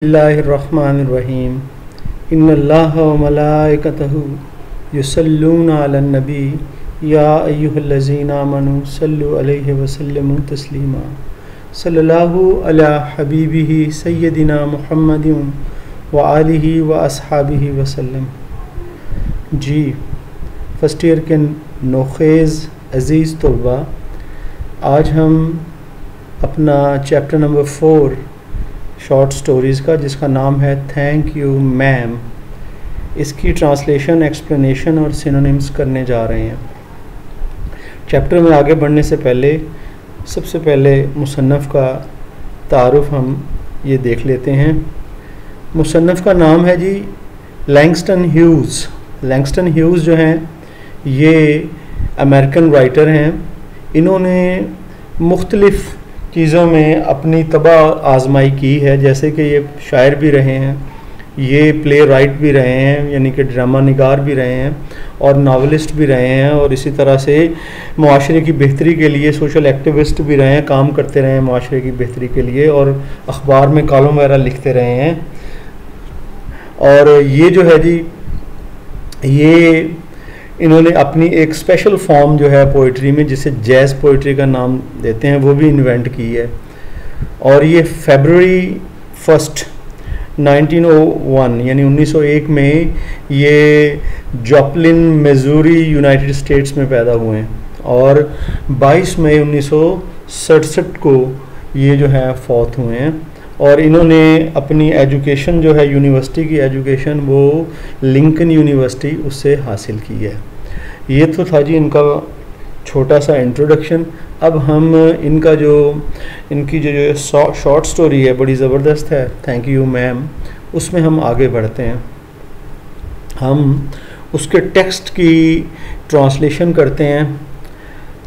बिस्मिल्लाहिर्रहमानिर्रहीम इन्नल्लाहा व मलाइकतहु युसल्लूना अलन नबी या अय्युहल्लज़ीना आमनू सल्लु अलैहि व सल्लिमू तस्लीमा सल्लल्लाहु अला हबीबिही सय्यदिना मुहम्मदिन व आलिही व अस्हाबिही वसल्लम। जी फर्स्ट ईयर के नोखेज़ अज़ीज़ तलबा, आज हम अपना चैप्टर नंबर 4 शॉर्ट स्टोरीज़ का, जिसका नाम है थैंक यू मैम, इसकी ट्रांसलेशन, एक्सप्लेनेशन और सिनोनिम्स करने जा रहे हैं। चैप्टर में आगे बढ़ने से पहले सबसे पहले मुसन्नफ़ का तारुफ़ हम ये देख लेते हैं। मुसन्नफ़ का नाम है जी लैंगस्टन ह्यूज़। लैंगस्टन ह्यूज़ जो हैं ये अमेरिकन राइटर हैं। इन्होंने मुख्तलिफ़ चीज़ों में अपनी तबाह आजमाई की है, जैसे कि ये शायर भी रहे हैं, ये प्ले राइट भी रहे हैं, यानी कि ड्रामा निगार भी रहे हैं, और नावलिस्ट भी रहे हैं, और इसी तरह से मुआशरे की बेहतरी के लिए सोशल एक्टिविस्ट भी रहे हैं, काम करते रहे हैं मुआशरे की बेहतरी के लिए, और अखबार में कॉलम वगैरह लिखते रहे हैं। और ये जो है जी, ये इन्होंने अपनी एक स्पेशल फॉर्म जो है पोइट्री में, जिसे जैज़ पोइट्री का नाम देते हैं, वो भी इन्वेंट की है। और ये फरवरी 1 1901 यानी 1901 में ये जॉपलिन मिजूरी यूनाइटेड स्टेट्स में पैदा हुए हैं, और 22 मई 1967 को ये जो है फौत हुए हैं। और इन्होंने अपनी एजुकेशन जो है, यूनिवर्सिटी की एजुकेशन, वो लिंकन यूनिवर्सिटी उससे हासिल की है। ये तो था जी इनका छोटा सा इंट्रोडक्शन। अब हम इनकी जो शॉर्ट स्टोरी है, बड़ी ज़बरदस्त है, थैंक यू मैम, उसमें हम आगे बढ़ते हैं। हम उसके टेक्स्ट की ट्रांसलेशन करते हैं।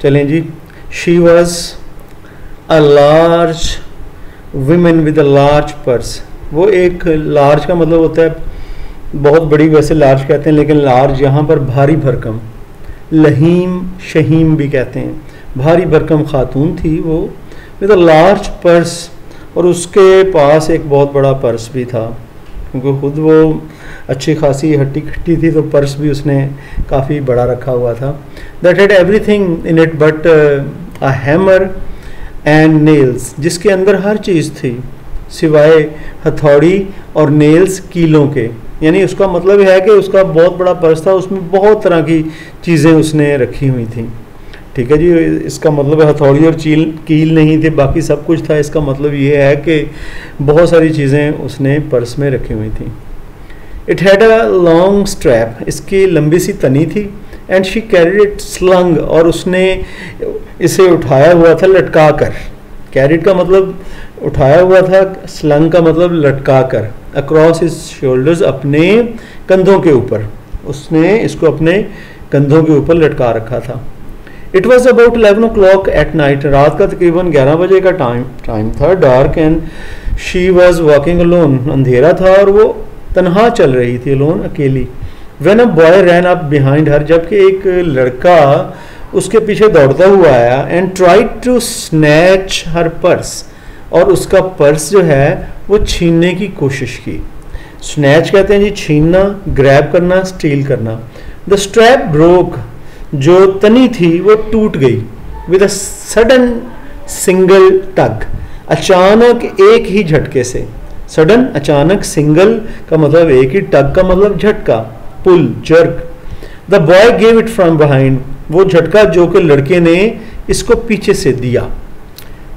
चलें जी। She was a large women with a large purse. वो एक लार्ज का मतलब होता है बहुत बड़ी, वैसे लार्ज कहते हैं, लेकिन लार्ज यहाँ पर भारी भरकम, लहीम शहीम भी कहते हैं, भारी भरकम खातून थी वो, विद अ लार्ज पर्स, और उसके पास एक बहुत बड़ा पर्स भी था, क्योंकि खुद वो अच्छी खासी हट्टी कट्टी थी, तो पर्स भी उसने काफ़ी बड़ा रखा हुआ था। That had everything in it but a hammer and nails, जिसके अंदर हर चीज़ थी सिवाय हथौड़ी और नेल्स कीलों के। यानी उसका मतलब है कि उसका बहुत बड़ा पर्स था, उसमें बहुत तरह की चीज़ें उसने रखी हुई थी। ठीक है जी, इसका मतलब है हथौड़ी और कील नहीं थे, बाकी सब कुछ था। इसका मतलब ये है कि बहुत सारी चीज़ें उसने पर्स में रखी हुई थी। It had a long strap, इसकी लंबी सी तनी थी, and she carried it slung, और उसने इसे उठाया हुआ था लटका कर। कैरिड का मतलब उठाया हुआ था, स्लंग का मतलब लटका कर, अक्रॉस हिज शोल्डर्स, अपने कंधों के ऊपर, उसने इसको अपने कंधों के ऊपर लटका रखा था। It was about 11 o'clock at night, रात का तकरीबन 11 बजे का टाइम था। Dark and she was walking alone, अंधेरा था और वो तनहा चल रही थी, अलोन, अकेली। When a boy ran up behind her, जबकि एक लड़का उसके पीछे दौड़ता हुआ आया, and tried to snatch her purse, और उसका पर्स जो है वो छीनने की कोशिश की। स्नैच कहते हैं जी छीनना, ग्रैब करना, स्टील करना। द स्ट्रैप ब्रोक, जो तनी थी वो टूट गई। विद अ सडन सिंगल टग, अचानक एक ही झटके से। सडन अचानक, सिंगल का मतलब एक ही, टग का मतलब झटका, pull, jerk. The boy gave it from behind, वो झटका जो कि लड़के ने इसको पीछे से दिया।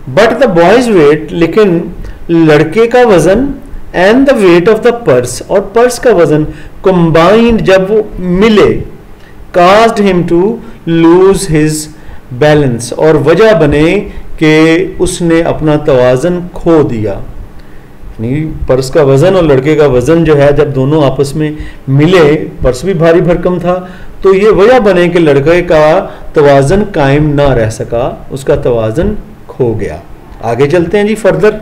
बट द बॉयज वेट, लेकिन लड़के का वजन, and the weight of the purse, और पर्स का वजन, कंबाइंड जब वो मिले, caused him to lose his balance, और वजह बने कि उसने अपना तवाज़न खो दिया। पर्स का वज़न और लड़के का वज़न जो है, जब दोनों आपस में मिले, पर्स भी भारी भरकम था, तो ये वजह बने कि लड़के का तवाज़न कायम ना रह सका, उसका तवाज़न खो गया। आगे चलते हैं जी further.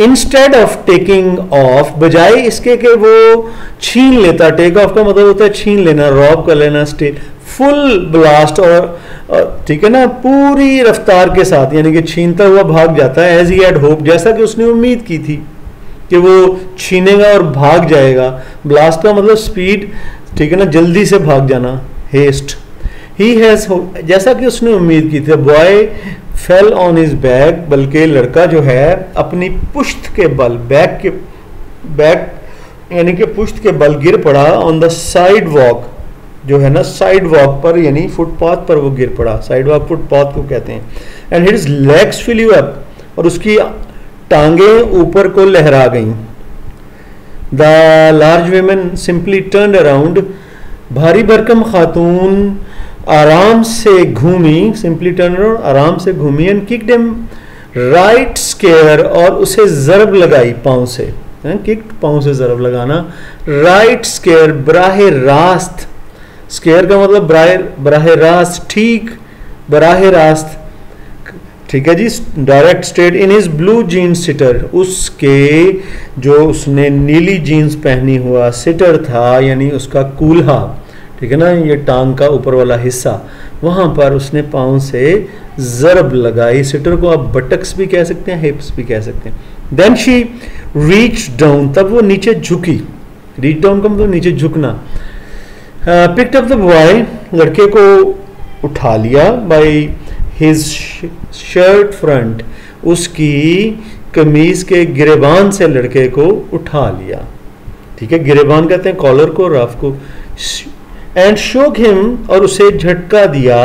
Instead of taking off, बजाय इसके कि वो छीन लेता, टेक ऑफ का मतलब होता है छीन लेना, रॉब कर लेना, स्टेल, फुल ब्लास्ट, और ठीक है ना, पूरी रफ्तार के साथ, यानी कि छीनता हुआ भाग जाता है, एज ही हैड होप, जैसा कि उसने उम्मीद की थी। कि वो छीनेगा और भाग जाएगा। ब्लास्ट का मतलब स्पीड, ठीक है ना, जल्दी से भाग जाना, हेस्ट। ही हैज, जैसा कि उसने उम्मीद की थी, boy fell on his back, बल्कि लड़का जो है अपनी पुश्त के बल, बैक यानी कि पुश्त के बल गिर पड़ा ऑन द साइड वॉक, जो है ना साइड वॉक पर, यानी फुटपाथ पर वो गिर पड़ा। साइड वॉक फुटपाथ को कहते हैं। And his legs flu up, और उसकी टांगे ऊपर को लहरा गईं। The large women simply turn around, भारी भरकम खातून आराम से घूमी, सिंपली टर्न अराउंड, आराम से घूमी, and kicked him right square, और उसे जरब लगाई पांव से, किक्ड पांव से जरब लगाना, राइट स्केयर बराहे रास्त, स्केयर का मतलब बराहे रास्त, ठीक बराहे रास्त, ठीक है जी, direct straight, in his blue jeans sitter, उसके जो उसने नीली जीन्स पहनी हुआ सिटर था, यानी उसका कूल्हा, ठीक है ना, ये टांग का ऊपर वाला हिस्सा, वहां पर उसने पांव से जरब लगाई। सिटर को आप बटक्स भी कह सकते हैं, हिप्स भी कह सकते हैं। देन शी रीच डाउन, तब वो नीचे झुकी, रीच डाउन का मतलब नीचे झुकना। पिक्ड अप द बॉय, लड़के को उठा लिया, बाय हिज शर्ट फ्रंट, उसकी कमीज के गिरेबान से लड़के को उठा लिया, ठीक है, गिरेबान कहते हैं कॉलर को, रफ को। एंड शोक हिम, और उसे झटका दिया,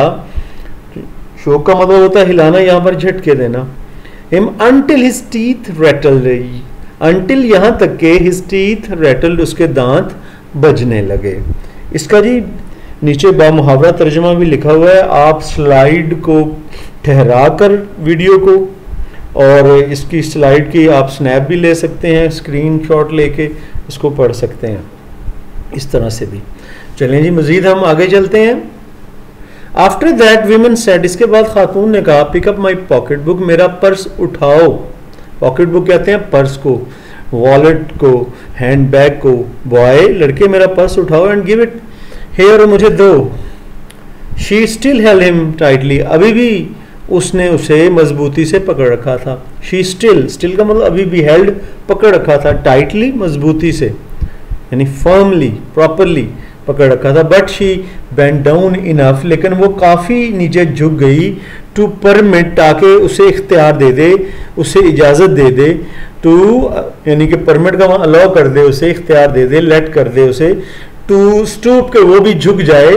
शोक का मतलब होता है हिलाना, यहां पर झटके देना। Him until his teeth rattled, until यहां तक के हिज टीथ रैटल्ड, उसके दांत बजने लगे। इसका जी नीचे बामुहावरा तर्जुमा भी लिखा हुआ है, आप स्लाइड को ठहरा कर वीडियो को, और इसकी स्लाइड की आप स्नैप भी ले सकते हैं, स्क्रीनशॉट लेके इसको पढ़ सकते हैं, इस तरह से भी। चलें जी मजीद हम आगे चलते हैं। आफ्टर दैट वीमेन सेड, इसके बाद खातून ने कहा, पिकअप माई पॉकेट बुक, मेरा पर्स उठाओ। पॉकेट बुक कहते हैं पर्स को, वॉलेट को, हैंड बैग को। बॉय, लड़के मेरा पर्स उठाओ, एंड गिव इट हियर, मुझे दो। She still held him tightly, अभी भी उसने उसे मजबूती से पकड़ रखा था। शी स्टिल, स्टिल का मतलब अभी भी, हेल्ड पकड़ रखा था, टाइटली मजबूती से, यानी फर्मली, प्रॉपरली पकड़ रखा था। But she bent down enough, लेकिन वो काफ़ी नीचे झुक गई, टू परमिट, ताकि उसे इख्तियार दे दे, उसे इजाज़त दे दे, टू यानी कि परमिट का वहाँ अलाउ कर दे, उसे इख्तियार दे दे, लेट कर दे उसे, टू स्टूप के वो भी झुक जाए,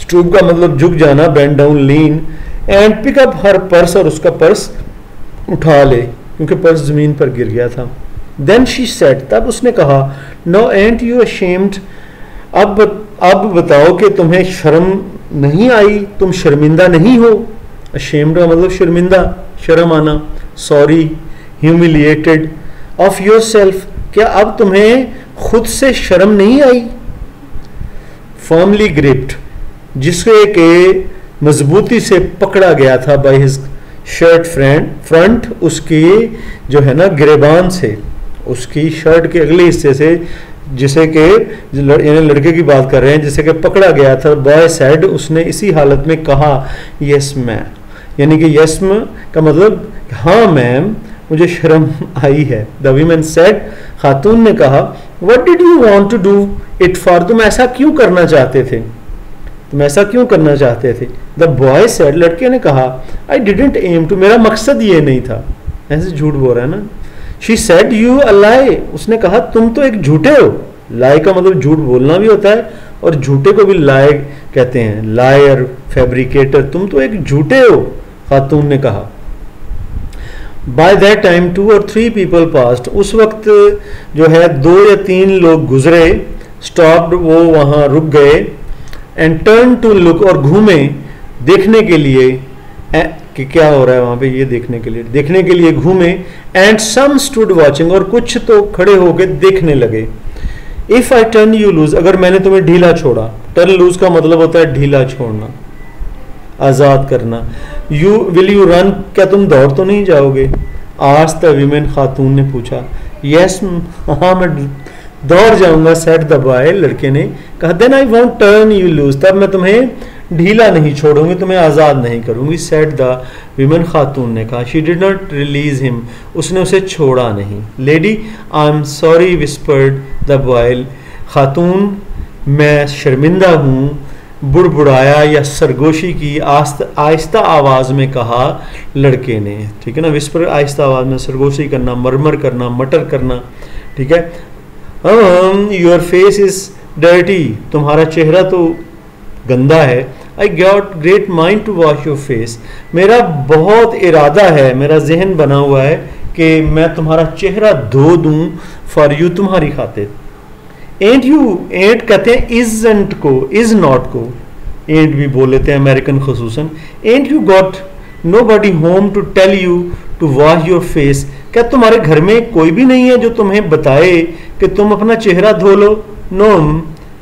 स्टूप का मतलब झुक जाना, bent down, lean, and pick up her purse, और उसका पर्स उठा ले, क्योंकि पर्स जमीन पर गिर गया था। देन शी सेड, तब उसने कहा, नो एंट यू अशेम्ड, अब बताओ कि तुम्हें शर्म नहीं आई, तुम शर्मिंदा नहीं हो। अशेम्ड का मतलब शर्मिंदा, शर्म आना, sorry, humiliated of your self, क्या अब तुम्हें खुद से शर्म नहीं आई। फर्मली ग्रिप्ड, जिसके के मजबूती से पकड़ा गया था, बाय हिज शर्ट फ्रंट, उसकी जो है ना गिरेबान से, उसकी शर्ट के अगले हिस्से से, जिसे के यानी लड़के की बात कर रहे हैं, जिसे के पकड़ा गया था। बॉय सेड, उसने इसी हालत में कहा, यस मैम, यानी कि यस का मतलब हाँ मैम, मुझे शर्म आई है। द वीमेन सेड, खातून ने कहा, what did you want to do it for, तुम ऐसा क्यों करना चाहते थे, तुम ऐसा क्यों करना चाहते थे। द बॉय सेड, लड़के ने कहा, आई डिडंट एम टू, मेरा मकसद ये नहीं था, ऐसे झूठ बोल रहा है ना। शी सेड, यू अ लाई, उसने कहा तुम तो एक झूठे हो। लाई का मतलब झूठ बोलना भी होता है, और झूठे को भी लाई कहते हैं, लायर, फैब्रिकेटर, तुम तो एक झूठे हो, खातून ने कहा। By that time 2 or 3 people passed, उस वक्त जो है 2 या 3 लोग गुजरे। स्टॉप्ड, वो वहां रुक गए। एंड टर्न टू लुक, और घूमे देखने के लिए कि क्या हो रहा है वहां पे, ये देखने के लिए घूमे। एंड सम स्टूड वॉचिंग, और कुछ तो खड़े होके देखने लगे। If I turn you loose, अगर मैंने तुम्हें ढीला छोड़ा, टर्न लूज का मतलब होता है ढीला छोड़ना, आजाद करना। यू विल यू रन, क्या तुम दौड़ तो नहीं जाओगे। आज द वीमेन, खातून ने पूछा। यस, हाँ मैं दौड़ जाऊंगा, सेट द बॉय, लड़के ने कहा। Then I won't turn you loose, तब मैं तुम्हें ढीला नहीं छोड़ूंगी, तुम्हें आज़ाद नहीं करूंगी। सेड द विमन, खातून ने कहा। She did not release him, उसने उसे छोड़ा नहीं। Lady I am sorry whispered the boy, खातून मैं शर्मिंदा हूँ, बुड़बुड़ाया या सरगोशी की आहिस्ता आवाज़ में कहा लड़के ने। ठीक है ना, विस्पर आहिस्ता आवाज़ में, सरगोशी करना, मरमर करना, मटर करना। ठीक है, योर फेस इज़ डर्टी, तुम्हारा चेहरा तो गंदा है। I got great mind to wash your face, मेरा बहुत इरादा है, मेरा जहन बना हुआ है कि मैं तुम्हारा चेहरा धो दूँ फॉर यू, तुम्हारी खातिर। एंट यू, एंट कहते हैं इजंट को, इज नॉट को एंट भी बोल लेते हैं अमेरिकन खसूसन। Ain't you got nobody home to tell you to wash your face, क्या तुम्हारे घर में कोई भी नहीं है जो तुम्हें बताए कि तुम अपना चेहरा धो लो? नो,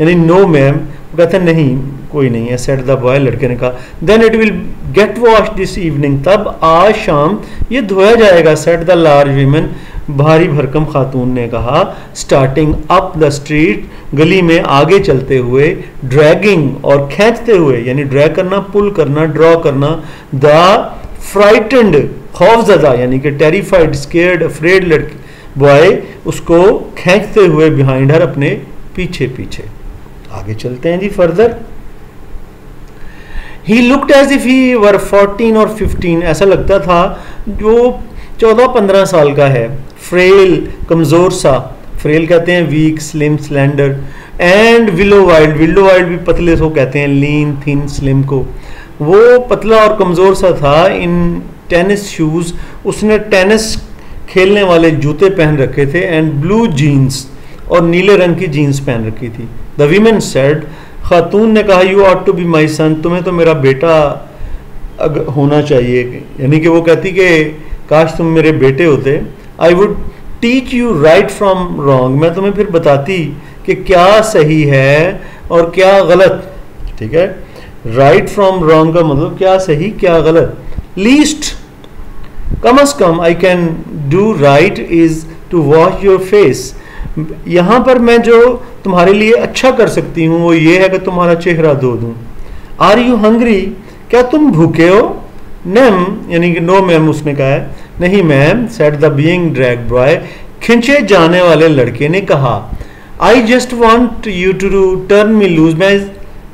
यानी नो मैम, वो कहते हैं नहीं कोई नहीं है। सेड द बॉय, लड़के ने कहा। Then it will get wash this evening, तब आज शाम ये धोया जाएगा। सेड द लार्ज वीमेन, भारी भरकम खातून ने कहा। स्टार्टिंग अप द स्ट्रीट, गली में आगे चलते हुए। ड्रैगिंग, और खींचते हुए, यानी ड्रैग करना, पुल करना, ड्रॉ करना। द फ्राइटेंड, खौफजदा यानी कि टेरिफाइड, स्केर्ड, अफ्रेड लड़की बॉय, उसको खींचते हुए बिहाइंड हर, अपने पीछे पीछे। आगे चलते हैं जी further. He looked as if he were 14 और 15, ऐसा लगता था जो 14-15 साल का है। फ्रेल, कमज़ोर सा, फ्रेल कहते हैं weak, slim, slender. And willow wild, willow wild भी पतले को कहते हैं, लीन, थिन, स्लिम को। वो पतला और कमज़ोर सा था। इन टेनिस शूज़, उसने टेनिस खेलने वाले जूते पहन रखे थे। एंड ब्लू जीन्स, और नीले रंग की जीन्स पहन रखी थी। द वीमेन सेड, खातून ने कहा, you ought to be my son, तुम्हें तो मेरा बेटा होना चाहिए। यानी कि वो कहती कि काश तुम मेरे बेटे होते। I would teach you right from wrong, मैं तुम्हें फिर बताती कि क्या सही है और क्या गलत। ठीक है, राइट फ्रॉम रॉन्ग का मतलब क्या सही क्या गलत। लीस्ट, कम as come I can do right is to wash your face, यहाँ पर मैं जो तुम्हारे लिए अच्छा कर सकती हूँ वो ये है कि तुम्हारा चेहरा धो दूँ। आर यू हंग्री, क्या तुम भूखे हो? मैम, यानी कि नो मैम उसने कहा है। नहीं ma'am, said the being drag boy, खिंचे जाने वाले लड़के ने कहा। I just want you to turn me loose, मैं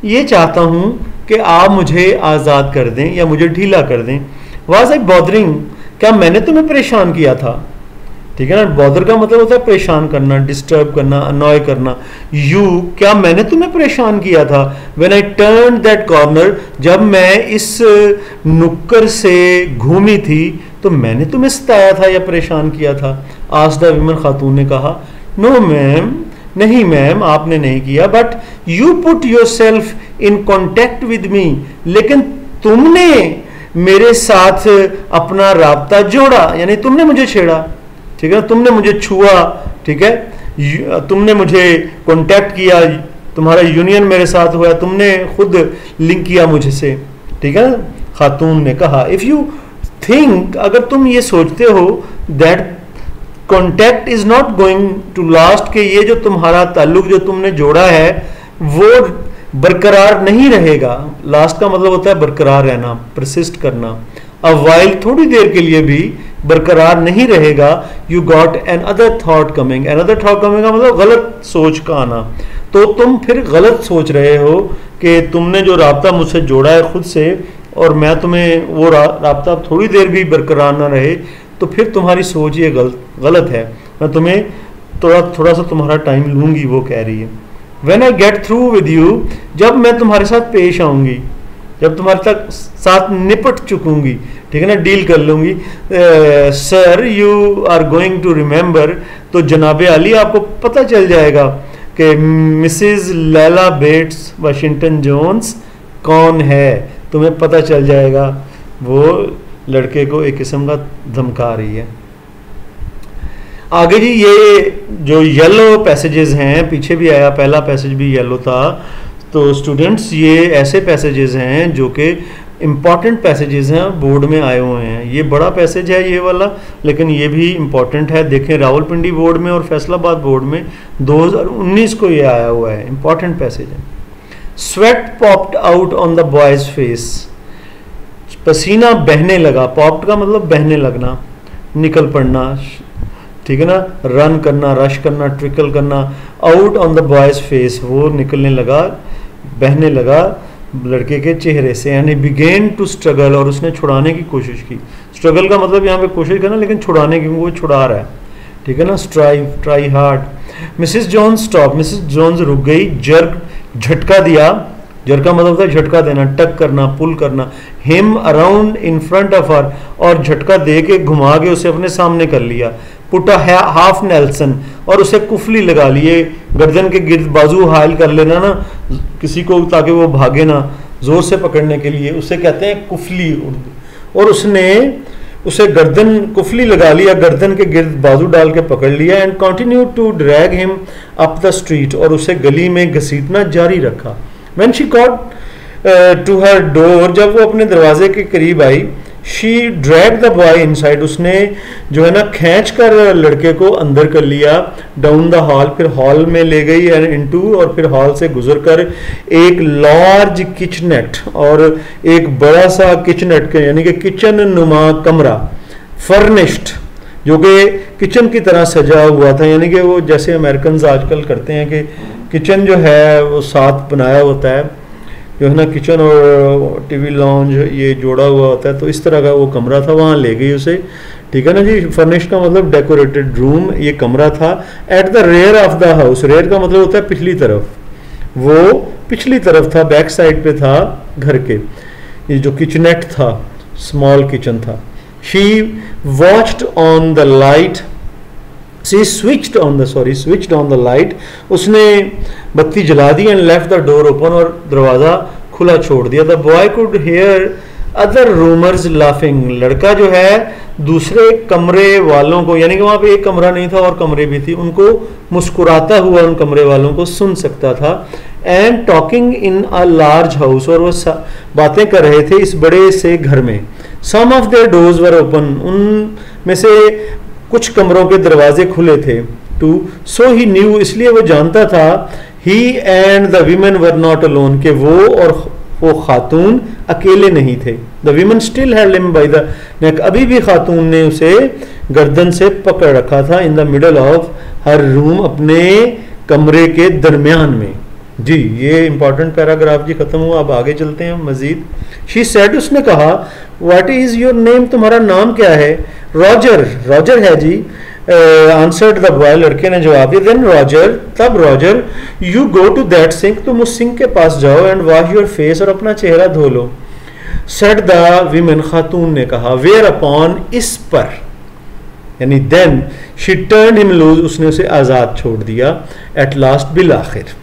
ये चाहता हूँ कि आप मुझे आज़ाद कर दें या मुझे ढीला कर दें। वाज आई बॉदरिंग, क्या मैंने तुम्हें परेशान किया था? ठीक है ना, बॉदर का मतलब होता है परेशान करना, डिस्टर्ब करना, अनॉय करना। यू, क्या मैंने तुम्हें परेशान किया था? When I turn that corner, जब मैं इस नुक्कर से घूमी थी तो मैंने तुम्हें सताया था या परेशान किया था? आस्क्ड द विमन, खातून ने कहा। नो मैम, नहीं मैम आपने नहीं किया। But you put your self in contact with me, लेकिन तुमने मेरे साथ अपना राब्ता जोड़ा, यानी तुमने मुझे छेड़ा। ठीक है, तुमने मुझे छुआ। ठीक है, तुमने मुझे कांटेक्ट किया, तुम्हारा यूनियन मेरे साथ हुआ, तुमने खुद लिंक किया मुझसे। ठीक है, खातून ने कहा। इफ यू थिंक, अगर तुम ये सोचते हो that contact is not going to last, के ये जो तुम्हारा ताल्लुक जो तुमने जोड़ा है वो बरकरार नहीं रहेगा। लास्ट का मतलब होता है बरकरार रहना, परसिस्ट करना। अ वाइल, थोड़ी देर के लिए भी बरकरार नहीं रहेगा। You got another thought coming, another thought coming का मतलब गलत सोच का आना। तो तुम फिर गलत सोच रहे हो कि तुमने जो राब्ता मुझसे जोड़ा है खुद से, और मैं तुम्हें वो राब्ता थोड़ी देर भी बरकरार ना रहे, तो फिर तुम्हारी सोच ये गलत है। मैं तुम्हें थोड़ा सा तुम्हारा टाइम लूंगी, वो कह रही है। When I get through with you, जब मैं तुम्हारे साथ पेश आऊंगी, जब तुम्हारे तक साथ निपट चुकूंगी, ठीक है ना, डील कर लूंगी। Sir you are going to remember, तो जनाबे अली आपको पता चल जाएगा कि Mrs Luella Bates Washington Jones कौन है, तुम्हें पता चल जाएगा। वो लड़के को एक किस्म का धमका रही है। आगे जी, ये जो येलो पैसेजेस हैं, पीछे भी आया, पहला पैसेज भी येलो था। तो स्टूडेंट्स, ये ऐसे पैसेजेस हैं जो कि इम्पॉर्टेंट पैसेजेस हैं, बोर्ड में आए हुए हैं। ये बड़ा पैसेज है ये वाला, लेकिन ये भी इम्पॉर्टेंट है। देखें, रावलपिंडी बोर्ड में और फैसलाबाद बोर्ड में 2019 को ये आया हुआ है, इम्पॉर्टेंट पैसेज है। Sweat popped out on the boys face, पसीना बहने लगा, पॉप्ड का मतलब बहने लगना, निकल पड़ना, ठीक है ना, रन करना, रश करना, ट्रिकल करना, out on the boys face, वो निकलने लगा, बहने लगा लड़के के चेहरे से, यानी बिगेन टू स्ट्रगल, और उसने छुड़ाने की कोशिश की। स्ट्रगल का मतलब यहाँ पे कोशिश करना, लेकिन छुड़ाने की, वो छुड़ा रहा है, ठीक है ना, strive, try hard. Mrs Jones stop, Mrs Jones रुक गई, जर्क, झटका दिया, जर्क का मतलब होता है झटका देना, टक करना, पुल करना, him around in front of her, और झटका दे के घुमा के उसे अपने सामने कर लिया। पुटा हाफ नेल्सन, और उसे कुफली लगा लिए, गर्दन के गिर्द बाजू हायल कर लेना ना किसी को, ताकि वो भागे ना, जोर से पकड़ने के लिए, उसे कहते हैं कुफली उर्दू। और उसने उसे गर्दन, कुफली लगा लिया, गर्दन के गिर्द बाजू डाल के पकड़ लिया, and continue to drag him up the street, और उसे गली में घसीटना जारी रखा। When she got to her door, जब वो अपने दरवाजे के करीब आई, she drag the boy inside, उसने जो है ना खींच कर लड़के को अंदर कर लिया, डाउन द हॉल, फिर हॉल में ले गई, एंड इनटू, और फिर हॉल से गुजर कर एक लार्ज किचनेट, और एक बड़ा सा किचनेट के यानी कि किचन नुमा कमरा, फर्निश्ड, जो कि किचन की तरह सजा हुआ था, यानी कि वो जैसे अमेरिकन आजकल करते हैं कि किचन जो है वो साथ बनाया होता है, जो है ना, किचन और टीवी लॉन्ज ये जोड़ा हुआ होता है, तो इस तरह का वो कमरा था, वहाँ ले गई उसे, ठीक है ना जी। फर्निश का मतलब डेकोरेटेड रूम, ये कमरा था। At the rear of the house, rear का मतलब होता है पिछली तरफ, वो पिछली तरफ था, बैक साइड पे था घर के, ये जो किचनेट था, स्मॉल किचन था। She switched on the light, switched on the light, उसने बत्ती जला दी, and left the door open, और दरवाजा खुला छोड़ दिया। The boy could hear other roomers laughing, लड़का जो है दूसरे कमरे वालों को, यानी कि वहां पे एक कमरा नहीं था और कमरे भी थी, उनको मुस्कुराता हुआ उन कमरे वालों को सुन सकता था। And talking in a large house, और वो बातें कर रहे थे इस बड़े से घर में। Some of their doors were open, उन में से कुछ कमरों के दरवाजे खुले थे। टू सो ही न्यू, इसलिए वो जानता था, he and the women were not alone, कि वो और वो खातून अकेले नहीं थे। The women still had him by the neck, अभी भी खातून ने उसे गर्दन से पकड़ रखा था। In the middle of her room, अपने कमरे के दरमियान में। जी ये इंपॉर्टेंट पैराग्राफ जी खत्म हुआ, अब आगे चलते हैं मजीद। शी सेड, उसने कहा, व्हाट इज योर नेम, तुम्हारा नाम क्या है। रॉजर, रॉजर है जी। आंसर्ड द बॉय, लड़के ने जवाब दिया। देन रॉजर, तब Roger, you go to that sink, तुम उस सिंक के पास जाओ, एंड वॉश योर फेस, और अपना चेहरा धो लो। सेड द वीमेन, खातून ने कहा। वेयर अपॉन, इस पर, यानी then she turn him loose, उसने उसे आजाद छोड़ दिया। एट लास्ट, बिल आखिर।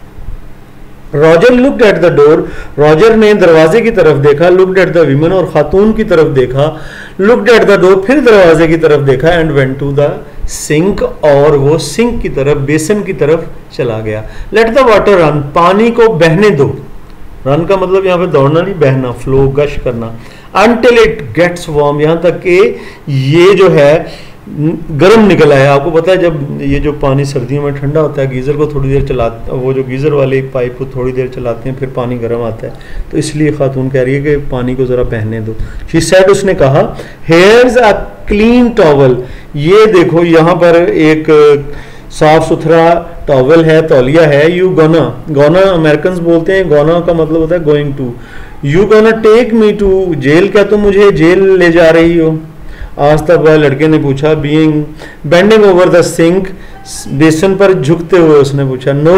Roger looked at the door, Roger ने दरवाजे की तरफ देखा। लुक्ड एट द वीमन, और खातून की तरफ देखा। लुक्ड एट द डोर, फिर दरवाजे की तरफ देखा। And went to the sink, और वो सिंक की तरफ, बेसन की तरफ चला गया। लेट द वाटर रन, पानी को बहने दो। रन का मतलब यहाँ पे दौड़ना नहीं, बहना, फ्लो, गश करना। अनटिल इट गेट्स वार्म, यहाँ तक कि ये जो है गर्म निकल आया। आपको पता है जब ये जो पानी सर्दियों में ठंडा होता है, गीज़र को थोड़ी देर चलाते, वो जो गीज़र वाली पाइप को थोड़ी देर चलाते हैं, फिर पानी गर्म आता है, तो इसलिए खातून कह रही है कि पानी को ज़रा बहने दो। शी सेड, उसने कहा, हेयर्स अ क्लीन टॉवल, ये देखो यहाँ पर एक साफ सुथरा टॉवल है, तौलिया है। यू गोना, गोना अमेरिकन बोलते हैं, गोना का मतलब होता है going to. You gonna take me to jail, क्या तुम मुझे जेल ले जा रही हो। आज तक वह लड़के ने पूछा। Being bending over the sink, basin पर झुकते हुए उसने पूछा। नो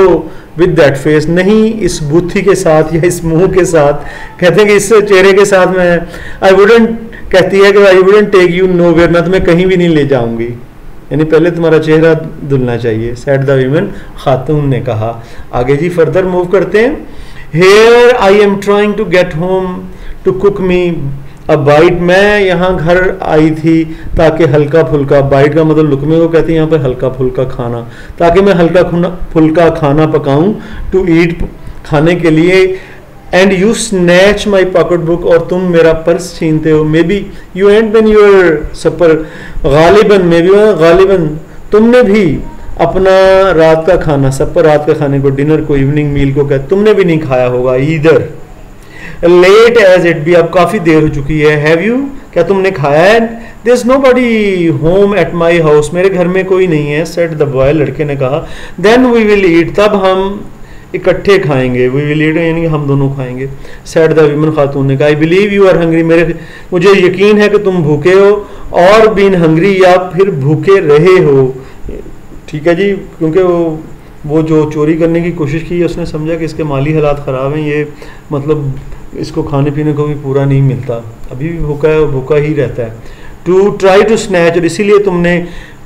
विद दैट फेस, नहीं इस बुद्धि के साथ या इस मुंह के साथ। कहते हैं कि इस चेहरे के साथ मैं, आई वुडंट, कहती है कि I wouldn't take you nowhere, मैं तुम्हें कहीं भी नहीं ले जाऊंगी, यानी पहले तुम्हारा चेहरा धुलना चाहिए। सेड द वीमेन, खातून ने कहा। आगे जी फर्दर मूव करते हैं। Here I am trying to get home to cook me a bite, मैं यहाँ घर आई थी ताकि हल्का फुल्का, बाइट का मतलब लुकमे को कहते हैं यहाँ पर हल्का फुल्का खाना, ताकि मैं हल्का फुल्का खाना पकाऊं। टू ईट, खाने के लिए। And you snatch my pocket book, और तुम मेरा पर्स छीनते हो। Maybe you and then your supper, गालिबन, मे बी गालिबन, तुमने भी अपना रात का खाना, सब पर रात का खाने को, डिनर को, इवनिंग मील को कहते, तुमने भी नहीं खाया होगा either. Late as it be, अब काफी देर हो चुकी है। हैव यू, क्या तुमने खाया है? There is nobody home at my house, मेरे घर में कोई नहीं है। सेड द बॉय, लड़के ने कहा। देन वी विल ईट, तब हम इकट्ठे खाएंगे। वी विल ईट यानी कि हम दोनों खाएंगे। सेड द वीमन, खातून ने कहा। I believe you are hungry, मुझे यकीन है कि तुम भूखे हो, और बीन हंग्री, या फिर भूखे रहे हो। ठीक है जी, क्योंकि वो जो चोरी करने की कोशिश की, उसने समझा कि इसके माली हालात ख़राब हैं, ये मतलब इसको खाने पीने को भी पूरा नहीं मिलता, अभी भी भूखा है, भूखा ही रहता है। टू ट्राई टू स्नैच, और इसीलिए तुमने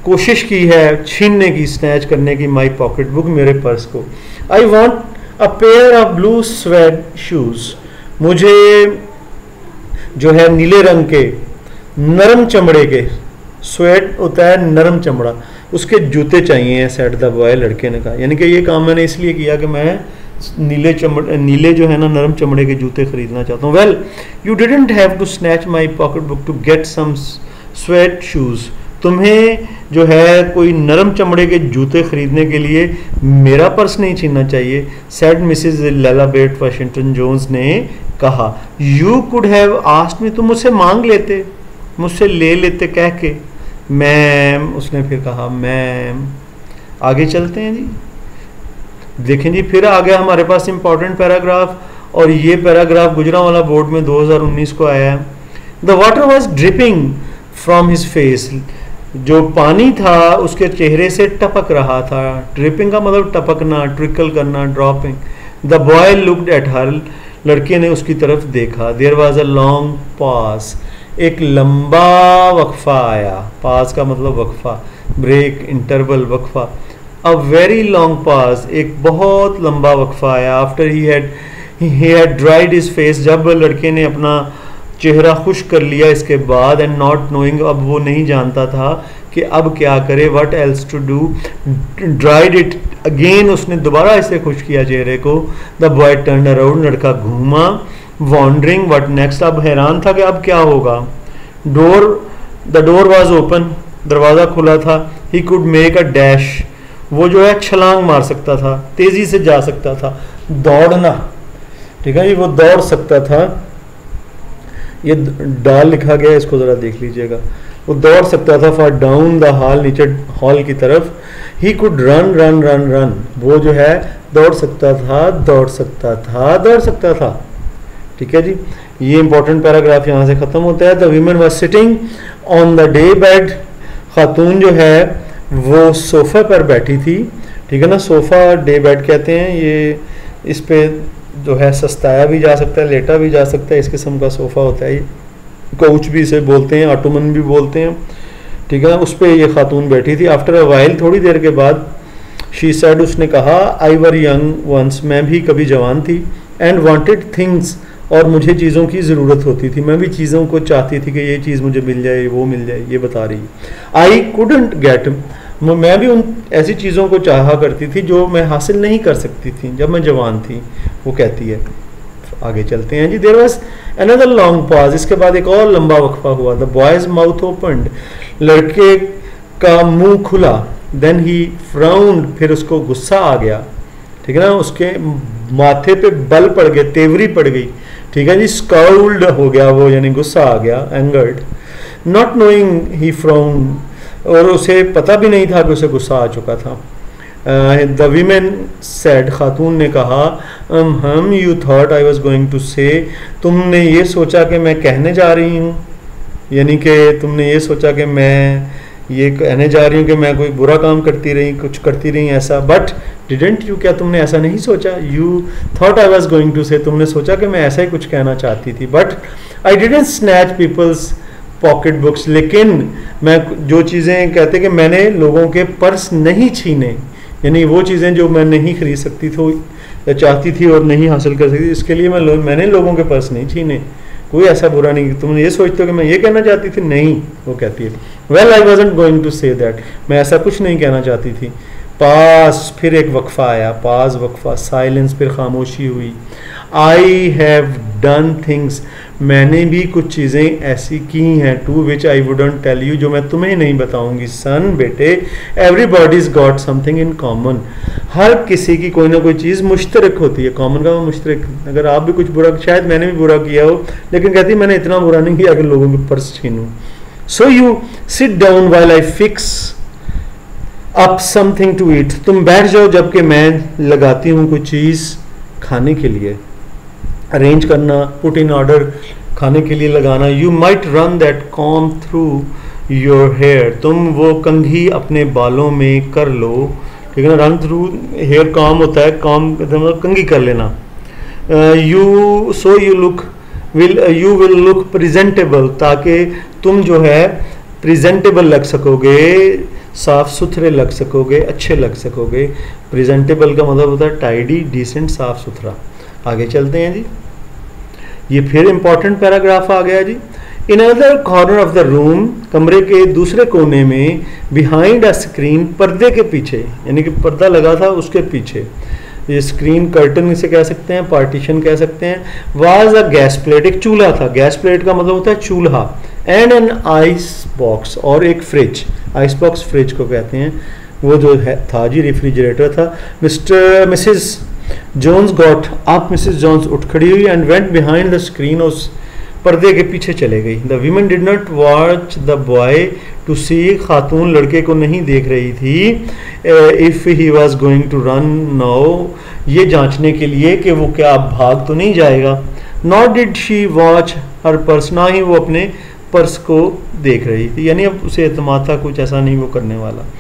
कोशिश की है छीनने की, स्नैच करने की, माई पॉकेट बुक, मेरे पर्स को। I want a pair of blue suede shoes, मुझे जो है नीले रंग के नरम चमड़े के, स्वेड होता है नरम चमड़ा, उसके जूते चाहिए। सेड द बॉय, लड़के ने कहा। यानी कि ये काम मैंने इसलिए किया कि मैं नीले जो है ना नरम चमड़े के जूते खरीदना चाहता हूँ। Well you didn't have to snatch my pocket book to get some suede shoes, तुम्हें जो है कोई नरम चमड़े के जूते खरीदने के लिए मेरा पर्स नहीं छीनना चाहिए। सेड मिसेज लैला बेट वाशिंगटन जोन्स ने कहा। You could have asked me, तुम मुझसे मांग लेते, मुझसे ले लेते कह के। मैम, उसने फिर कहा। मैम, आगे चलते हैं जी। देखें जी, फिर आ गया हमारे पास इंपॉर्टेंट पैराग्राफ, और ये पैराग्राफ गुजरांवाला बोर्ड में 2019 को आया है। The water was dripping from his face, जो पानी था उसके चेहरे से टपक रहा था। ड्रिपिंग का मतलब टपकना, ट्रिकल करना, dropping. The boy looked at her, लड़के ने उसकी तरफ देखा। There was a long pause, एक लंबा वक्फा आया। पास का मतलब वक्फा, ब्रेक, इंटरवल, वक्फा। अ वेरी लॉन्ग पास, एक बहुत लंबा वक्फा आया। After he had dried his face, जब लड़के ने अपना चेहरा खुश्क कर लिया इसके बाद। एंड नॉट नोइंग, अब वो नहीं जानता था कि अब क्या करे। What else to do, dried it again, उसने दोबारा इसे खुश्क किया चेहरे को। द बॉय टर्न अराउंड, लड़का घूमा। वॉन्डरिंग व्हाट नेक्स्ट, अब हैरान था कि अब क्या होगा। द डोर वॉज ओपन, दरवाज़ा खुला था। He could make a dash, वो जो है छलांग मार सकता था, तेजी से जा सकता था, दौड़ना। ठीक है, ये वो दौड़ सकता था। ये डाल लिखा गया, इसको जरा देख लीजिएगा। वो दौड़ सकता था। फॉर डाउन द हॉल, नीचे हॉल की तरफ। He could run run run run, वो जो है दौड़ सकता था, दौड़ सकता था, दौड़ सकता था। ठीक है जी, ये इंपॉर्टेंट पैराग्राफ यहाँ से खत्म होता है। The women was sitting on the day bed, खातून जो है वो सोफा पर बैठी थी। ठीक है ना, सोफा डे बेड कहते हैं। ये इस पे जो है सस्ताया भी जा सकता है, लेटा भी जा सकता है, इस किस्म का सोफा होता है। ये काउच भी इसे बोलते हैं, ऑटोमन भी बोलते हैं। ठीक है, उस पे ये खातून बैठी थी। आफ्टर अ वाइल, थोड़ी देर के बाद, शी सेड, उसने कहा, आई वर यंग वंस, मैं भी कभी जवान थी। एंड वांटेड थिंग्स, और मुझे चीज़ों की ज़रूरत होती थी, मैं भी चीज़ों को चाहती थी कि ये चीज़ मुझे मिल जाए, वो मिल जाए। ये बता रही है। आई कुडंट गेट, मैं भी उन ऐसी चीज़ों को चाहा करती थी जो मैं हासिल नहीं कर सकती थी जब मैं जवान थी, वो कहती है। आगे चलते हैं जी। There was another long pause, इसके बाद एक और लंबा वक्फा हुआ। द बॉयज माउथ ओपन्ड, लड़के का मुंह खुला। देन ही फ्राउंड, फिर उसको गुस्सा आ गया। ठीक है ना, उसके माथे पे बल पड़ गए, तेवरी पड़ गई। ठीक है जी, स्काउल्ड हो गया वो, यानी गुस्सा आ गया, angered. Not knowing he frowned, और उसे पता भी नहीं था कि उसे गुस्सा आ चुका था। द वीमेन सेड, खातून ने कहा, hmm you thought I was going to say, तुमने ये सोचा कि मैं कहने जा रही हूँ, यानी कि तुमने ये सोचा कि मैं ये कहने जा रही हूँ कि मैं कोई बुरा काम करती रही, कुछ करती रही ऐसा। बट डिडेंट यू, क्या तुमने ऐसा नहीं सोचा। You thought I was going to say, तुमने सोचा कि मैं ऐसा ही कुछ कहना चाहती थी। But I didn't snatch people's pocketbooks, लेकिन मैं जो चीज़ें कहते कि मैंने लोगों के पर्स नहीं छीने, यानी वो चीज़ें जो मैं नहीं खरीद सकती थी या चाहती थी और नहीं हासिल कर सकती, इसके लिए मैंने लोगों के पर्स नहीं छीने। कोई ऐसा बुरा नहीं, तुमने ये सोचते हो कि मैं ये कहना चाहती थी, नहीं। वो कहती है, well I wasn't going to say that, मैं ऐसा कुछ नहीं कहना चाहती थी। पास, फिर एक वक्फा आया, पास वक्फा, साइलेंस, फिर खामोशी हुई। आई हैव डन थिंग्स, मैंने भी कुछ चीज़ें ऐसी की हैं to which I wouldn't tell you, जो मैं तुम्हें नहीं बताऊंगी। सन बेटे, everybody's got something in common, हर किसी की कोई ना कोई चीज़ मुश्तरक होती है। कॉमन का वो मुश्तरक, अगर आप भी कुछ बुरा, शायद मैंने भी बुरा किया हो, लेकिन कहती मैंने इतना बुरा नहीं किया कि लोगों के पर्स छीनूं। So you sit down while I fix up something to eat, तुम बैठ जाओ जबकि मैं लगाती हूँ कोई चीज़ खाने के लिए। अरेंज करना, पुट इन ऑर्डर, खाने के लिए लगाना। You might run that comb through your hair, तुम वो कंघी अपने बालों में कर लो, ठीक है ना। रन थ्रू हेयर कॉम होता है, कॉम कंघी कर लेना। You so you look you will look presentable, ताकि तुम जो है प्रेजेंटेबल लग सकोगे, साफ सुथरे लग सकोगे, अच्छे लग सकोगे। प्रेजेंटेबल का मतलब होता है टाइडी, डिसेंट, साफ सुथरा। आगे चलते हैं जी, ये फिर इंपॉर्टेंट पैराग्राफ आ गया जी। In other corner of the room, कमरे के दूसरे कोने में, बिहाइंड अ स्क्रीन, पर्दे के पीछे, यानी कि पर्दा लगा था उसके पीछे, ये स्क्रीन कर्टन इसे कह सकते हैं, पार्टीशन कह सकते हैं। वाज अ गैस प्लेट, एक चूल्हा था। गैस प्लेट का मतलब होता है चूल्हा। एंड एन आइस बॉक्स, और एक फ्रिज, आइस बॉक्स फ्रिज को कहते हैं, वो जो है था जी रेफ्रिजरेटर था। Mrs Jones got up, Mrs Jones उठ खड़ी हुई and went behind the screen, उस पर्दे के पीछे चले गई। The women did not watch the boy to see, खातून लड़के को नहीं देख रही थी, if he was going to run now, ये जांचने के लिए कि वो क्या भाग तो नहीं जाएगा। Not did she watch her purse, ना ही वो अपने पर्स को देख रही थी, यानी अब उसे एतमाद था कुछ ऐसा नहीं वो करने वाला।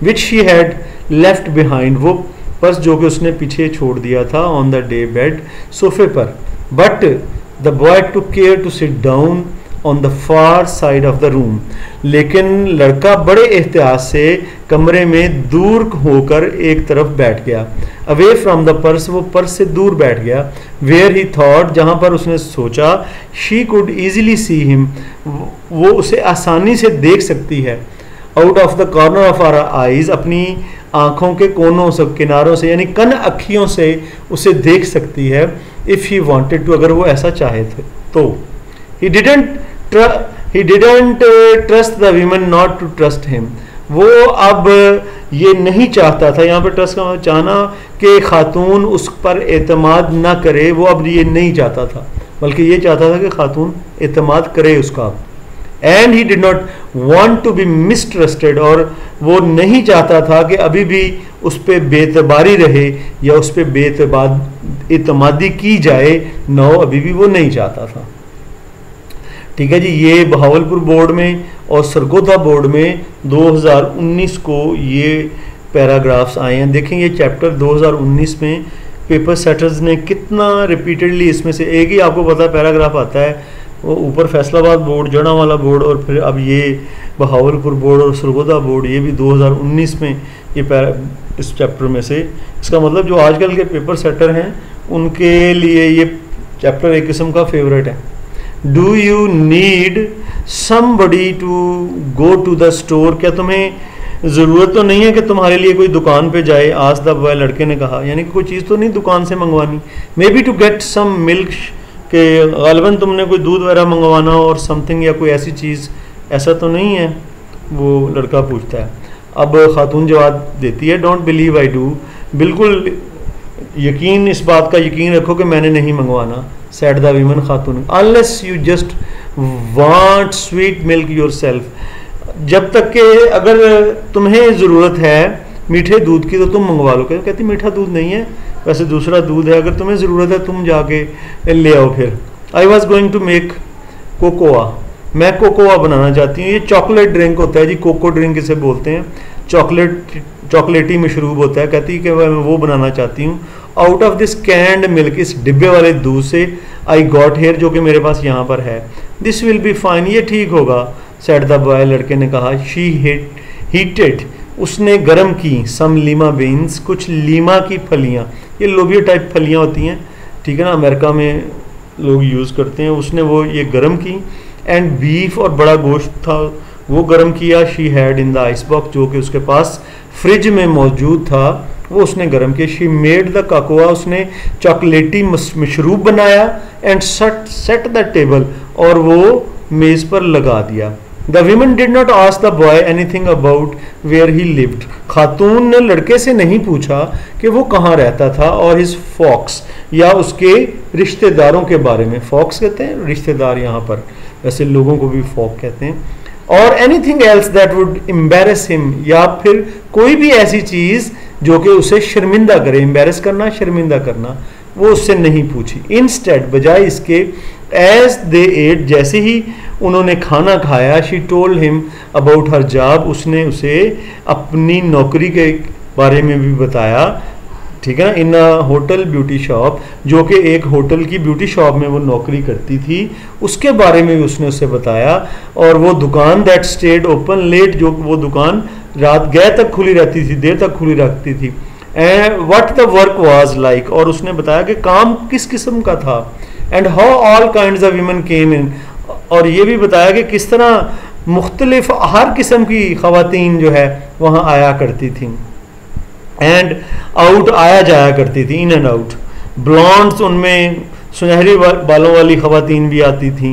Which she had left behind, वो पर्स जो कि उसने पीछे छोड़ दिया था, ऑन द डे बेड, सोफे पर। But the boy took care to sit down on the far side of the room, लेकिन लड़का बड़े एहतियात से कमरे में दूर होकर एक तरफ बैठ गया। अवे फ्रॉम द पर्स, वो पर्स से दूर बैठ गया। वेयर ही थॉट, जहाँ पर उसने सोचा, she could easily see him, वो उसे आसानी से देख सकती है। Out of the corner of our eyes, अपनी आंखों के कोनों से, किनारों से, यानी कन अखियों से उसे देख सकती है। इफ़ ही वांटेड टू, अगर वो ऐसा चाहे तो। He didn't trust the woman not to trust him, वो अब ये नहीं चाहता था, यहाँ पर ट्रस्ट का मतलब चाहना कि खातून उस पर एतमाद ना करे, वो अब ये नहीं चाहता था, बल्कि ये चाहता था कि खातून एतमाद करे उसका। And he did not want to be mistrusted, और वो नहीं चाहता था कि अभी भी उस पर बेतबारी रहे या उस पर एतमादी की जाए, नो, अभी भी वो नहीं चाहता था। ठीक है जी, ये बहावलपुर बोर्ड में और सरगोधा बोर्ड में 2019 को ये पैराग्राफ्स आए हैं। देखें ये चैप्टर 2019 में पेपर सेटर्स ने कितना रिपीटेडली, इसमें से एक ही आपको पता है पैराग्राफ आता है, वो ऊपर फैसलाबाद बोर्ड, जड़ावाला बोर्ड, और फिर अब ये बहावलपुर बोर्ड और सरगोधा बोर्ड, ये भी 2019 में ये इस चैप्टर में से। इसका मतलब जो आजकल के पेपर सेटर हैं उनके लिए ये चैप्टर एक किस्म का फेवरेट है। Do you need somebody to go to the store, क्या तुम्हें ज़रूरत तो नहीं है कि तुम्हारे लिए कोई दुकान पे जाए। आज द बॉय, लड़के ने कहा, यानी कि कोई चीज़ तो नहीं दुकान से मंगवानी। May be to get some milk, कि ग़ालिबन तुमने कोई दूध वगैरह मंगवाना और समथिंग, या कोई ऐसी चीज़, ऐसा तो नहीं है, वो लड़का पूछता है। अब खातून जवाब देती है, डोंट बिलीव आई डू, बिल्कुल यकीन, इस बात का यकीन रखो कि मैंने नहीं मंगवाना। Said the women, Khatoon, unless you just want sweet milk yourself, जब तक कि अगर तुम्हें ज़रूरत है मीठे दूध की तो तुम मंगवा लो। कहती मीठा दूध नहीं है, वैसे दूसरा दूध है, अगर तुम्हें ज़रूरत है तुम जाके ले आओ। फिर I was going to make cocoa, मैं कोकोआ बनाना चाहती हूँ। ये चॉकलेट ड्रिंक होता है जी, कोको ड्रिंक इसे बोलते हैं, चॉकलेटी मशरूब होता है। कहती है कि मैं वो बनाना चाहती हूँ। Out of this canned milk, इस डिब्बे वाले दूध से, आई गॉट हेयर, जो कि मेरे पास यहाँ पर है। दिस विल बी फाइन, ये ठीक होगा। सेड द बॉय, लड़के ने कहा। शी हीटेड, उसने गर्म की। सम लीमा बीन्स, कुछ लीमा की फलियाँ, ये लोबिया टाइप फलियाँ होती हैं, ठीक है ना, अमेरिका में लोग यूज़ करते हैं। उसने वो ये गर्म की। एंड बीफ, और बड़ा गोश्त था वो गर्म किया। She had in the ice box, जो कि उसके पास फ्रिज में मौजूद था, वो उसने गर्म किया। शी मेड द काकोआ, उसने चॉकलेटी मशरूब बनाया। एंड सेट द टेबल, और वो मेज पर लगा दिया। The women did not ask the boy anything about where he lived, खातून ने लड़के से नहीं पूछा कि वो कहाँ रहता था, और हिज फॉक्स, या उसके रिश्तेदारों के बारे में। फॉक्स कहते हैं रिश्तेदार यहाँ पर, वैसे लोगों को भी फॉक कहते हैं। और anything else that would embarrass him, या फिर कोई भी ऐसी चीज जो कि उसे शर्मिंदा करे। एम्बेरस करना, शर्मिंदा करना, वो उससे नहीं पूछी। इंस्टेड, बजाय इसके, एज दे एट, जैसे ही उन्होंने खाना खाया, she told him about her job, उसने उसे अपनी नौकरी के बारे में भी बताया। ठीक है ना, इन अ होटल ब्यूटी शॉप, जो कि एक होटल की ब्यूटी शॉप में वो नौकरी करती थी, उसके बारे में भी उसने उसे बताया। और वो दुकान दैट स्टेड ओपन लेट, जो वो दुकान रात गए तक खुली रहती थी, देर तक खुली रखती थी। And what the work was like, और उसने बताया कि काम किस किस्म का था। And how all kinds of women came in, और ये भी बताया कि किस तरह मुख्तलिफ हर किस्म की खवातीन जो है वहाँ आया करती थी। एंड आउट, आया जाया करती थी, इन एंड आउट। ब्लॉन्ड्स, उनमें सुनहरी बालों वाली खवातीन भी आती थी।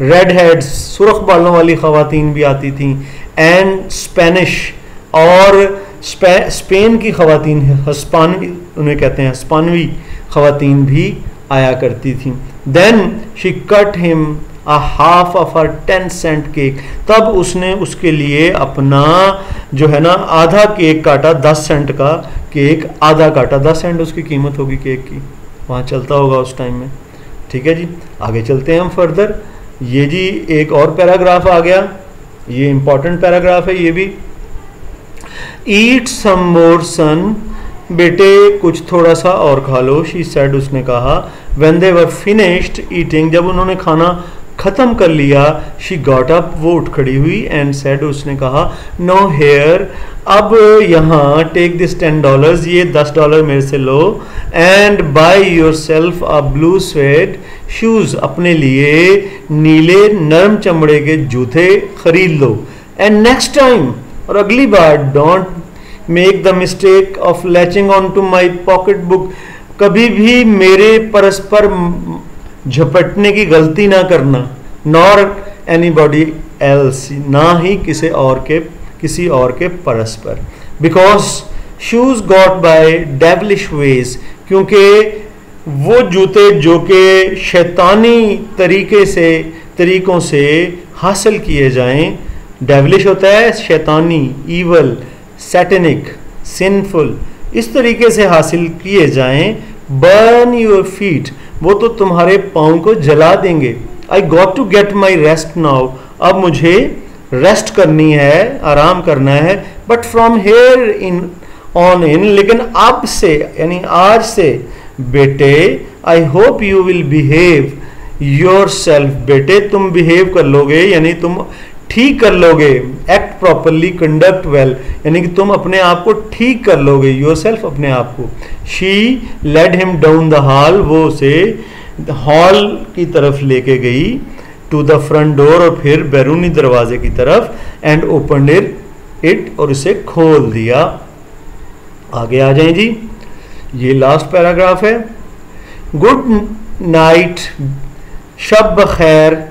रेड हेड्स, सुर्ख बालों वाली खवातीन भी आती थी। एंड स्पेनिश, और स्पेन की खवातीन, हस्पानवी उन्हें कहते हैं, हस्पानवी खवातीन भी आया करती थी। Then she cut him a half of her 10 cent cake, तब उसने उसके लिए अपना जो है ना आधा केक काटा, 10 सेंट का केक आधा काटा। 10 सेंट उसकी कीमत होगी केक की, वहाँ चलता होगा उस टाइम में। ठीक है जी, आगे चलते हैं हम फर्दर। ये जी एक और पैराग्राफ आ गया, ये इंपॉर्टेंट पैराग्राफ है ये भी। ईट सम मोर सन, बेटे कुछ थोड़ा सा और खा लो। शी सेड, उसने कहा। When they were finished eating, जब उन्होंने खाना खत्म कर लिया, शी गॉट अप, वो उठ खड़ी हुई। एंड सेड, उसने कहा, नो हेयर, अब यहाँ टेक दिस $10, ये $10 मेरे से लो। And buy yourself a blue suede shoes, अपने लिए नीले नरम चमड़े के जूते खरीद लो। एंड नेक्स्ट टाइम, और अगली बार, don't make the mistake of latching on to my pocket book, कभी भी मेरे परस्पर झपटने की गलती ना करना। नॉर एनीबॉडी एल्स, ना ही किसी और के परस्पर। Because shoes got by devilish ways, क्योंकि वो जूते जो कि शैतानी तरीकों से हासिल किए जाएं, डेविलिश होता है शैतानी, ईवल, सैटेनिक, सिंफुल, इस तरीके से हासिल किए जाएं। बर्न योर फीट, वो तो तुम्हारे पाँव को जला देंगे। I got to get my rest now, अब मुझे रेस्ट करनी है, आराम करना है। But from here in on in, लेकिन अब से यानी आज से बेटे, I hope you will behave yourself, बेटे तुम बिहेव कर लोगे, यानी तुम ठीक कर लोगे। एक्ट प्रॉपरली, कंडक्ट वेल, यानी कि तुम अपने आप को ठीक कर लोगे, योर सेल्फ, अपने आप को। She led him down the hall, वो उसे हॉल की तरफ लेके गई। टू द फ्रंट डोर, और फिर बैरूनी दरवाजे की तरफ। एंड ओपन इट, और इसे खोल दिया। आगे आ जाएं जी, ये लास्ट पैराग्राफ है। गुड नाइट, शब खैर,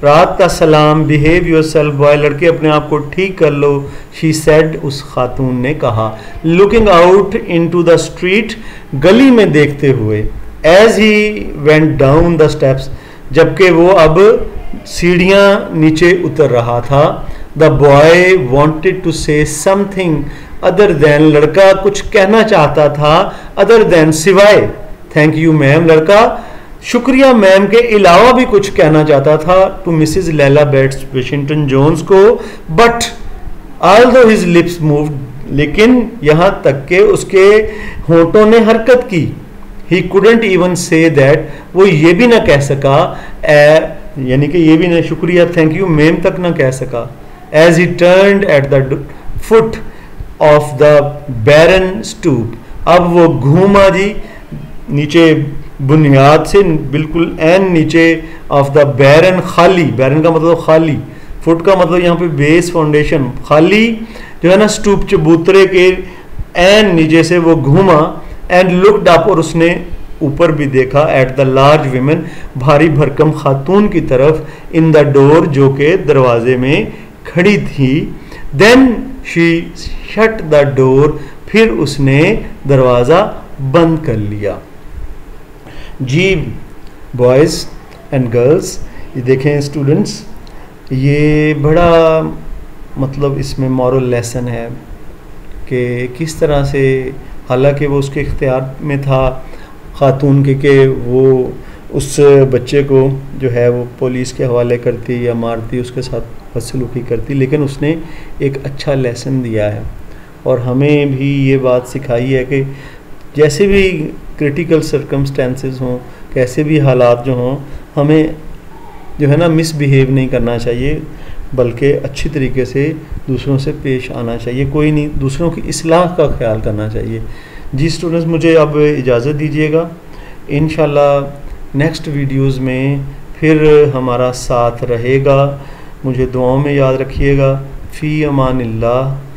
रात का सलाम। बिहेव योर सेल्फ बॉय, लड़के अपने आप को ठीक कर लो। शी सेड, उस खातून ने कहा। Looking out into the street, गली में देखते हुए। As he went down the steps, जबकि वो अब सीढ़ियाँ नीचे उतर रहा था। The boy wanted to say something other than, लड़का कुछ कहना चाहता था, अदर देन, सिवाय थैंक यू मैम, लड़का शुक्रिया मैम के अलावा भी कुछ कहना चाहता था to Mrs Luella Bates Washington Jones को। But although his lips moved, लेकिन यहाँ तक के उसके होंठों ने हरकत की। He couldn't even say that, वो ये भी ना कह सका, यानी कि ये भी ना शुक्रिया थैंक यू मैम तक ना कह सका। As he turned at the foot of the barren stoop, अब वो घूमा जी नीचे, बुनियाद से बिल्कुल एन नीचे, ऑफ द बैरन, खाली, बैरन का मतलब खाली, फुट का मतलब यहाँ पे बेस, फाउंडेशन, खाली जो है ना, स्टूप चबूतरे के एंड नीचे से वो घूमा, एंड लुक्ड अप, और उसने ऊपर भी देखा, एट द लार्ज विमेन, भारी भरकम खातून की तरफ, इन द डोर, जो के दरवाजे में खड़ी थी। Then she shut the door, फिर उसने दरवाज़ा बंद कर लिया। जी बॉयज़ एंड गर्ल्स, ये देखें स्टूडेंट्स, ये बड़ा मतलब इसमें मॉरल लेसन है कि किस तरह से, हालांकि वो उसके इख्तियार में था खातून के कि वो उस बच्चे को जो है वो पुलिस के हवाले करती या मारती, उसके साथ बदसलूकी करती, लेकिन उसने एक अच्छा लेसन दिया है और हमें भी ये बात सिखाई है कि जैसे भी क्रिटिकल सर्कमस्टेंसेस हों, कैसे भी हालात जो हों, हमें जो है ना मिसबिहेव नहीं करना चाहिए, बल्कि अच्छी तरीके से दूसरों से पेश आना चाहिए, कोई नहीं, दूसरों की इस्लाह का ख्याल करना चाहिए। जी स्टूडेंट्स, मुझे अब इजाज़त दीजिएगा, इंशाल्लाह नेक्स्ट वीडियोज़ में फिर हमारा साथ रहेगा। मुझे दुआओं में याद रखिएगा। फ़ी अमानिल्लाह।